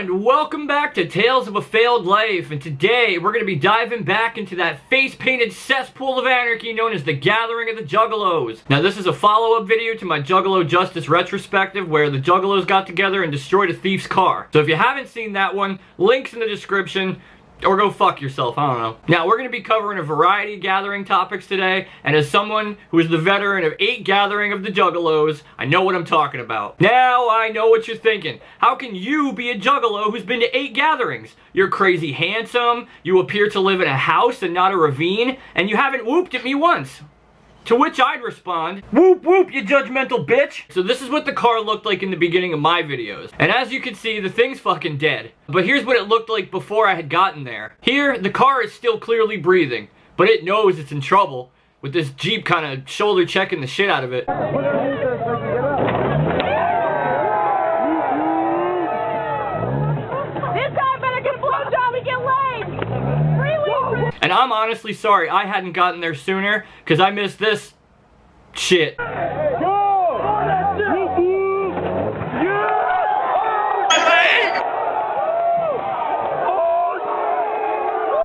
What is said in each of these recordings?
and welcome back to Tales of a Failed Life, and today we're going to be diving back into that face-painted cesspool of anarchy known as the Gathering of the Juggalos. Now this is a follow-up video to my Juggalo Justice retrospective where the Juggalos got together and destroyed a thief's car. So if you haven't seen that one, links in the description. Or go fuck yourself, I don't know. Now, we're going to be covering a variety of gathering topics today, and as someone who is the veteran of 8 gathering of the Juggalos, I know what I'm talking about. Now, I know what you're thinking. How can you be a Juggalo who's been to 8 gatherings? You're crazy handsome, you appear to live in a house and not a ravine, and you haven't whooped at me once. To which I'd respond, whoop whoop, you judgmental bitch! So this is what the car looked like in the beginning of my videos. And as you can see, the thing's fucking dead. But here's what it looked like before I had gotten there. Here, the car is still clearly breathing, but it knows it's in trouble, with this Jeep kind of shoulder checking the shit out of it. And I'm honestly sorry I hadn't gotten there sooner, because I missed this shit.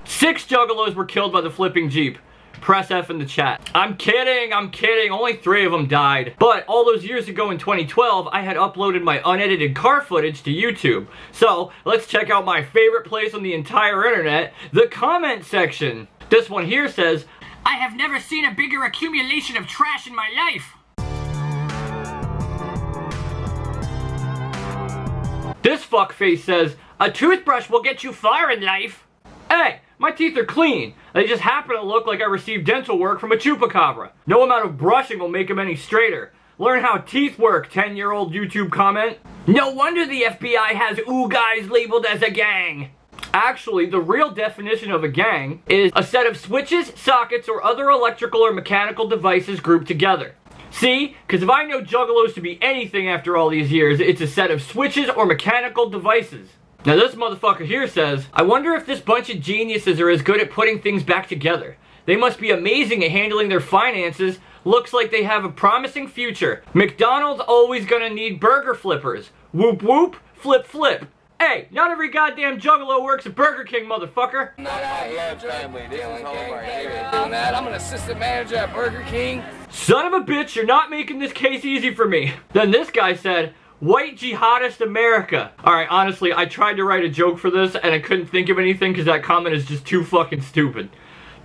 Six Juggalos were killed by the flipping Jeep. Press F in the chat. I'm kidding, only 3 of them died. But all those years ago in 2012, I had uploaded my unedited car footage to YouTube. So, let's check out my favorite place on the entire internet, the comment section. This one here says, I have never seen a bigger accumulation of trash in my life. This fuckface says, a toothbrush will get you far in life. Hey! My teeth are clean. They just happen to look like I received dental work from a chupacabra. No amount of brushing will make them any straighter. Learn how teeth work, 10-year-old YouTube comment. No wonder the FBI has ooh guys labeled as a gang. Actually, the real definition of a gang is a set of switches, sockets, or other electrical or mechanical devices grouped together. See? Because if I know Juggalos to be anything after all these years, it's a set of switches or mechanical devices. Now this motherfucker here says, I wonder if this bunch of geniuses are as good at putting things back together. They must be amazing at handling their finances. Looks like they have a promising future. McDonald's always gonna need burger flippers. Whoop whoop, flip flip. Hey, not every goddamn Juggalo works at Burger King, motherfucker. I'm an assistant manager at Burger King. Son of a bitch, you're not making this case easy for me. Then this guy said, White Jihadist America. Alright, honestly, I tried to write a joke for this and I couldn't think of anything because that comment is just too fucking stupid.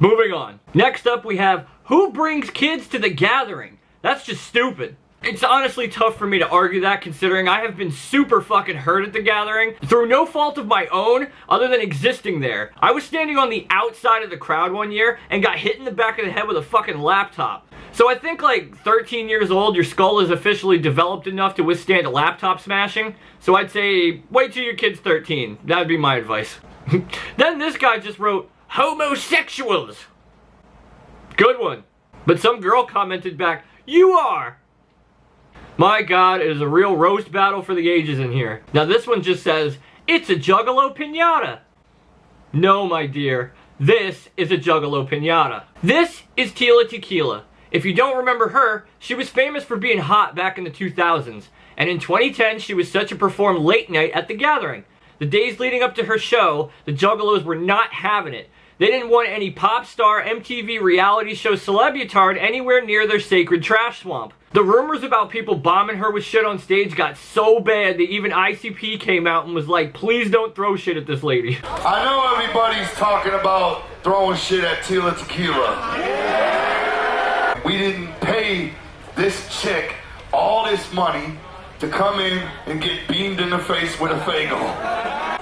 Moving on. Next up we have, who brings kids to the gathering? That's just stupid. It's honestly tough for me to argue that considering I have been super fucking hurt at the gathering through no fault of my own other than existing there. I was standing on the outside of the crowd one year and got hit in the back of the head with a fucking laptop. So I think like 13 years old, your skull is officially developed enough to withstand a laptop smashing. So I'd say, wait till your kid's 13. That'd be my advice. Then this guy just wrote, homosexuals. Good one. But some girl commented back, you are. My God, it is a real roast battle for the ages in here. Now this one just says, it's a Juggalo pinata. No, my dear. This is a Juggalo pinata. This is Tila Tequila. If you don't remember her, she was famous for being hot back in the 2000s. And in 2010, she was set to perform late night at the gathering. The days leading up to her show, the Juggalos were not having it. They didn't want any pop star, MTV reality show celebutard anywhere near their sacred trash swamp. The rumors about people bombing her with shit on stage got so bad that even ICP came out and was like, please don't throw shit at this lady. I know everybody's talking about throwing shit at Tila Tequila. We didn't pay this chick all this money to come in and get beamed in the face with a Faygo.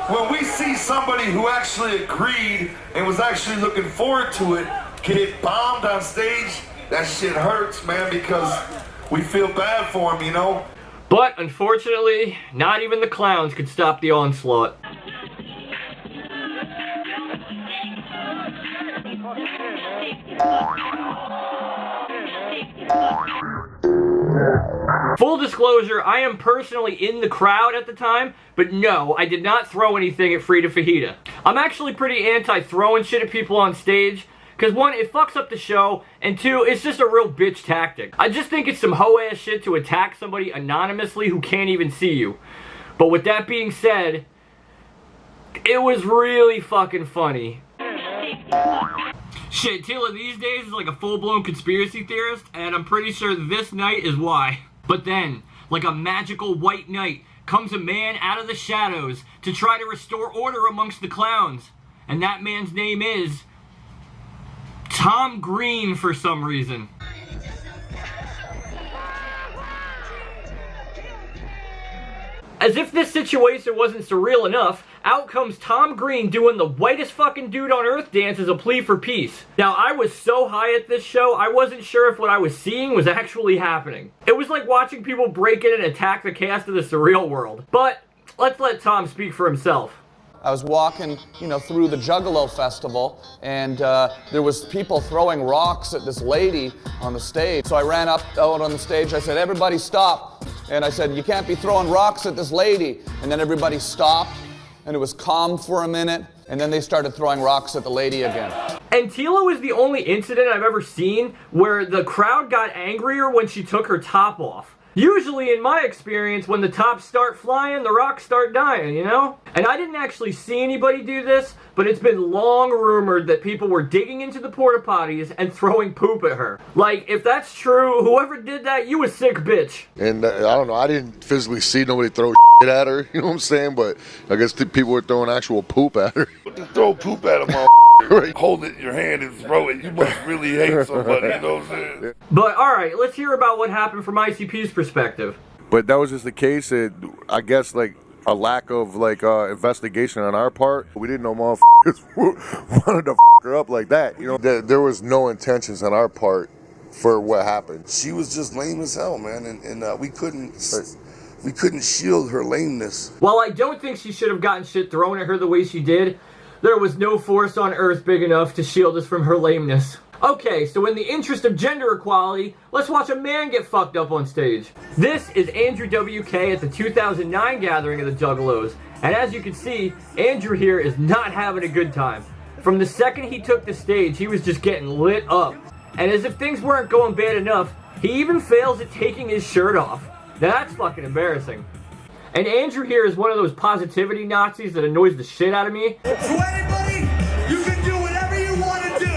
When we see somebody who actually agreed and was actually looking forward to it get bombed on stage, that shit hurts, man, because we feel bad for him, you know? But unfortunately, not even the clowns could stop the onslaught. Full disclosure, I am personally in the crowd at the time, but no, I did not throw anything at Frida Fajita. I'm actually pretty anti-throwing shit at people on stage, because one, it fucks up the show, and two, it's just a real bitch tactic. I just think it's some hoe-ass shit to attack somebody anonymously who can't even see you. But with that being said, It was really fucking funny. Shit, Tila these days is like a full-blown conspiracy theorist, and I'm pretty sure this night is why. But then, like a magical white knight, comes a man out of the shadows to try to restore order amongst the clowns. And that man's name is Tom Green for some reason. As if this situation wasn't surreal enough, out comes Tom Green doing the whitest fucking dude on earth dance as a plea for peace. Now, I was so high at this show, I wasn't sure if what I was seeing was actually happening. It was like watching people break in and attack the cast of the Surreal World. But let's let Tom speak for himself. I was walking, through the Juggalo Festival, and there was people throwing rocks at this lady on the stage. So I ran out on the stage, I said, everybody stop. And I said, you can't be throwing rocks at this lady. And then everybody stopped, and it was calm for a minute, and then they started throwing rocks at the lady again. And Tila was the only incident I've ever seen where the crowd got angrier when she took her top off. Usually, in my experience, when the tops start flying, the rocks start dying, you know? And I didn't actually see anybody do this, but it's been long rumored that people were digging into the porta potties and throwing poop at her. Like, if that's true, whoever did that, you a sick bitch. And I don't know, I didn't physically see nobody throw shit at her, you know what I'm saying? But I guess people were throwing actual poop at her. Throw poop at him, right. Hold it in your hand and throw it. You must really hate somebody, you know what I'm saying? But alright, let's hear about what happened from ICP's perspective. But that was just the case that, I guess, like, a lack of, like, investigation on our part. We didn't know motherfuckers wanted to f her up like that, you know? There was no intentions on our part for what happened. She was just lame as hell, man, and we couldn't shield her lameness. While I don't think she should have gotten shit thrown at her the way she did, there was no force on Earth big enough to shield us from her lameness. Okay, so in the interest of gender equality, let's watch a man get fucked up on stage. This is Andrew WK at the 2009 gathering of the Juggalos, and as you can see, Andrew here is not having a good time. From the second he took the stage, he was just getting lit up. And as if things weren't going bad enough, he even fails at taking his shirt off. Now that's fucking embarrassing. And Andrew here is one of those positivity Nazis that annoys the shit out of me. So anybody, you can do whatever you want to do.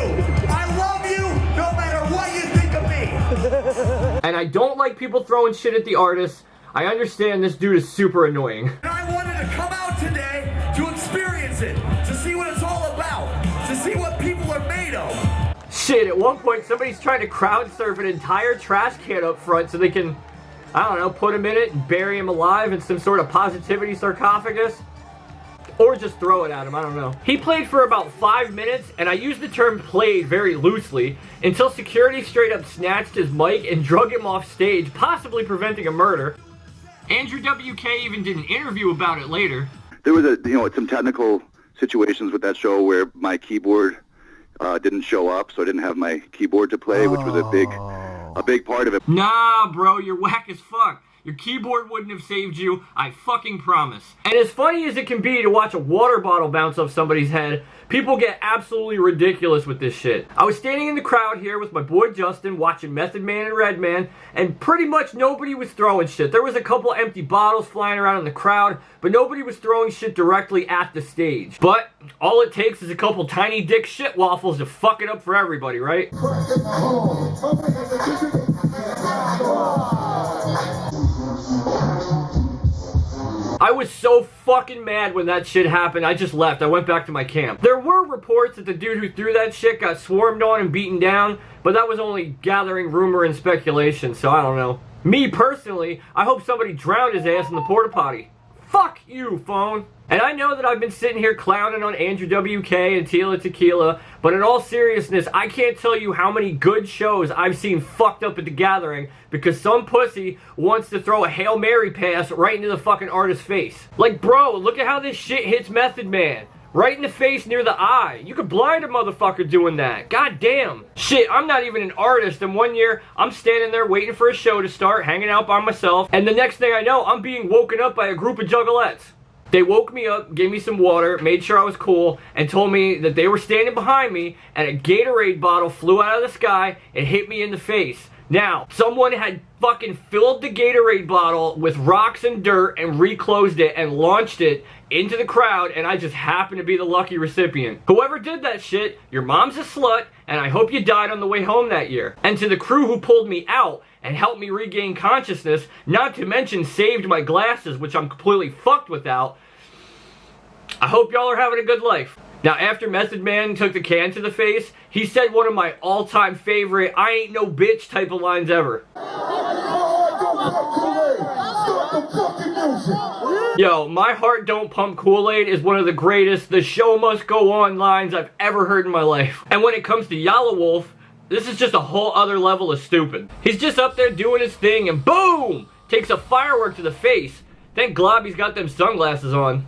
I love you no matter what you think of me. And I don't like people throwing shit at the artists. I understand this dude is super annoying. And I wanted to come out today to experience it, to see what it's all about, to see what people are made of. Shit, at one point somebody's trying to crowd surf an entire trash can up front so they can, I don't know, put him in it and bury him alive in some sort of positivity sarcophagus. Or just throw it at him, I don't know. He played for about 5 minutes, and I use the term played very loosely, until security straight up snatched his mic and drug him off stage, possibly preventing a murder. Andrew WK even did an interview about it later. There was some technical situations with that show where my keyboard didn't show up, so I didn't have my keyboard to play, which was a big part of it. Nah, bro, you're whack as fuck. Your keyboard wouldn't have saved you, I fucking promise. And as funny as it can be to watch a water bottle bounce off somebody's head, people get absolutely ridiculous with this shit. I was standing in the crowd here with my boy Justin watching Method Man and Redman, and pretty much nobody was throwing shit. There was a couple empty bottles flying around in the crowd, but nobody was throwing shit directly at the stage. But all it takes is a couple tiny dick shit waffles to fuck it up for everybody, right? I was so fucking mad when that shit happened, I just left. I went back to my camp. There were reports that the dude who threw that shit got swarmed on and beaten down, but that was only gathering rumor and speculation, so I don't know. Me, personally, I hope somebody drowned his ass in the porta potty. Fuck you, phone. And I know that I've been sitting here clowning on Andrew WK and Tila Tequila, but in all seriousness, I can't tell you how many good shows I've seen fucked up at the gathering because some pussy wants to throw a Hail Mary pass right into the fucking artist's face. Like, bro, look at how this shit hits Method Man. Right in the face near the eye. You could blind a motherfucker doing that. God damn. Shit, I'm not even an artist, and one year, I'm standing there waiting for a show to start, hanging out by myself, and the next thing I know, I'm being woken up by a group of juggalettes. They woke me up, gave me some water, made sure I was cool, and told me that they were standing behind me, and a Gatorade bottle flew out of the sky and hit me in the face. Now, someone had fucking filled the Gatorade bottle with rocks and dirt and reclosed it and launched it into the crowd, and I just happened to be the lucky recipient. Whoever did that shit, your mom's a slut, and I hope you died on the way home that year. And to the crew who pulled me out and helped me regain consciousness, not to mention saved my glasses, which I'm completely fucked without, I hope y'all are having a good life. Now, after Method Man took the can to the face, he said one of my all-time favorite I ain't no bitch type of lines ever. Yo, my heart don't pump Kool-Aid is one of the greatest the show must go on lines I've ever heard in my life. And when it comes to Yellow Wolf, this is just a whole other level of stupid. He's just up there doing his thing and boom! Takes a firework to the face. Thank Globby's got them sunglasses on.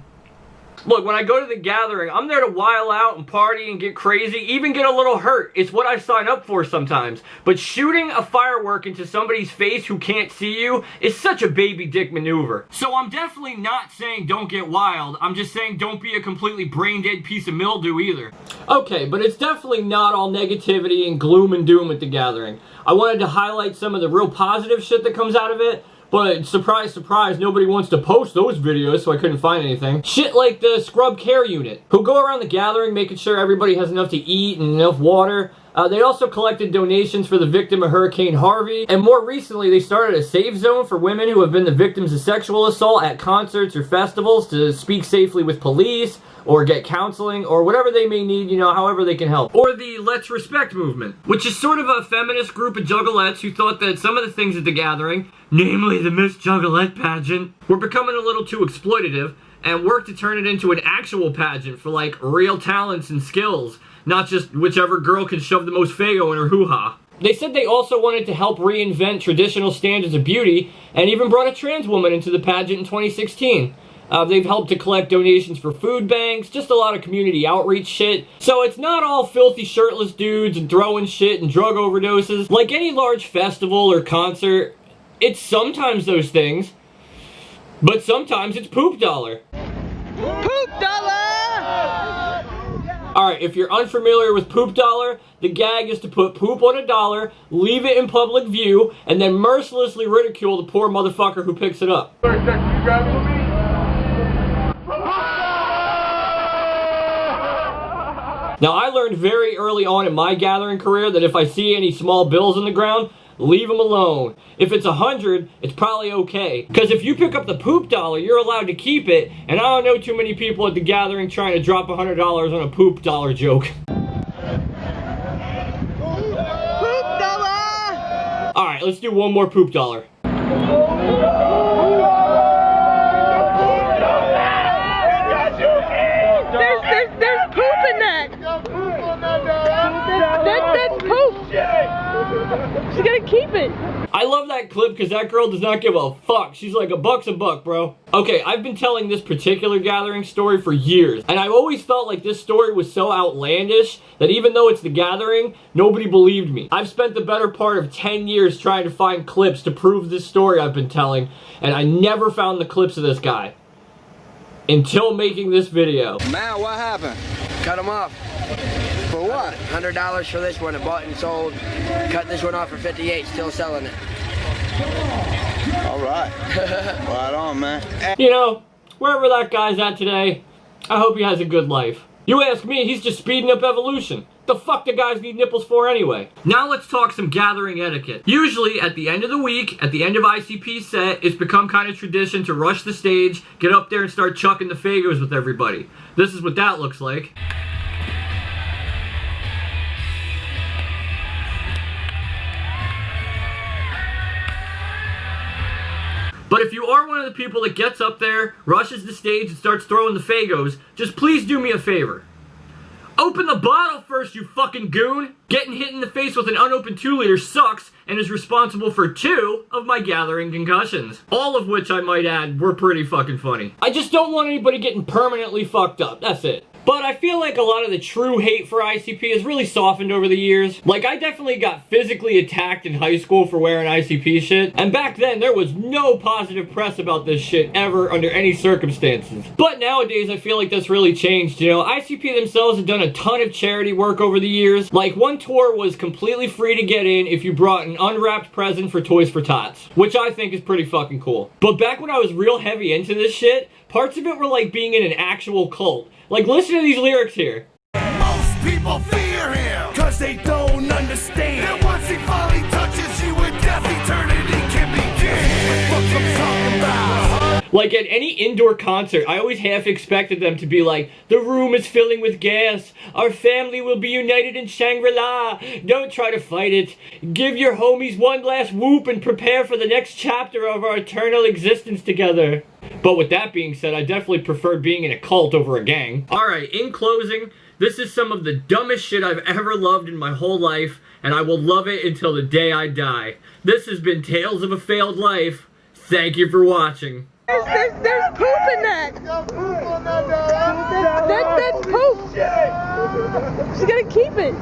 Look, when I go to the gathering, I'm there to while out and party and get crazy, even get a little hurt. It's what I sign up for sometimes. But shooting a firework into somebody's face who can't see you is such a baby dick maneuver. So I'm definitely not saying don't get wild. I'm just saying don't be a completely brain dead piece of mildew either. Okay, but it's definitely not all negativity and gloom and doom at the gathering. I wanted to highlight some of the real positive shit that comes out of it. But surprise, surprise, nobody wants to post those videos, so I couldn't find anything. Shit like the Scrub Care Unit, who go around the gathering making sure everybody has enough to eat and enough water. They also collected donations for the victim of Hurricane Harvey. And more recently, they started a safe zone for women who have been the victims of sexual assault at concerts or festivals to speak safely with police, or get counseling, or whatever they may need, you know, however they can help. Or the Let's Respect movement, which is sort of a feminist group of juggalettes who thought that some of the things at the gathering, namely the Miss Juggalette pageant, were becoming a little too exploitative, and worked to turn it into an actual pageant for, like, real talents and skills, not just whichever girl can shove the most Faygo in her hoo-ha. They said they also wanted to help reinvent traditional standards of beauty, and even brought a trans woman into the pageant in 2016. They've helped to collect donations for food banks, just a lot of community outreach shit. So it's not all filthy shirtless dudes and throwing shit and drug overdoses. Like any large festival or concert, it's sometimes those things, but sometimes it's poop dollar. Poop dollar! Alright, if you're unfamiliar with poop dollar, the gag is to put poop on $1, leave it in public view, and then mercilessly ridicule the poor motherfucker who picks it up. Now, I learned very early on in my gathering career that if I see any small bills on the ground, leave them alone. If it's 100, it's probably okay. Because if you pick up the poop dollar, you're allowed to keep it, and I don't know too many people at the gathering trying to drop $100 on a poop dollar joke. Poop dollar! Alright, let's do one more poop dollar. There's poop in that. That's poop. She's gonna keep it. I love that clip because that girl does not give a fuck. She's like, a buck's a buck, bro. Okay, I've been telling this particular gathering story for years, and I've always felt like this story was so outlandish that even though it's the gathering, nobody believed me. I've spent the better part of 10 years trying to find clips to prove this story I've been telling, and I never found the clips of this guy. Until making this video. Man, what happened? Cut him off. For what? $100 for this one, I bought and sold. Cut this one off for 58, still selling it. All right. Right on, man. You know, wherever that guy's at today, I hope he has a good life. You ask me, he's just speeding up evolution. The fuck do guys need nipples for anyway? Now let's talk some gathering etiquette. Usually at the end of the week, at the end of ICP set, it's become kind of tradition to rush the stage, get up there and start chucking the Faygos with everybody. This is what that looks like. But if you are one of the people that gets up there, rushes the stage and starts throwing the Faygos, just please do me a favor. Open the bottle first, you fucking goon! Getting hit in the face with an unopened 2-liter sucks and is responsible for 2 of my gathering concussions. All of which, I might add, were pretty fucking funny. I just don't want anybody getting permanently fucked up, that's it. But I feel like a lot of the true hate for ICP has really softened over the years. Like, I definitely got physically attacked in high school for wearing ICP shit, and back then there was no positive press about this shit ever under any circumstances. But nowadays I feel like that's really changed, you know. ICP themselves have done a ton of charity work over the years. Like, one tour was completely free to get in if you brought an unwrapped present for Toys for Tots, which I think is pretty fucking cool. But back when I was real heavy into this shit, parts of it were like being in an actual cult. Like, listen to these lyrics here. Most people fear him, cause they don't understand. And once he finally touches you with death, eternity can begin. What the fuck I'm talking about? Like, at any indoor concert, I always half expected them to be like, the room is filling with gas. Our family will be united in Shangri-La. Don't try to fight it. Give your homies one last whoop and prepare for the next chapter of our eternal existence together. But with that being said, I definitely preferred being in a cult over a gang. Alright, in closing, this is some of the dumbest shit I've ever loved in my whole life, and I will love it until the day I die. This has been Tales of a Failed Life. Thank you for watching. There's poop in that. That's poop. She's gonna keep it.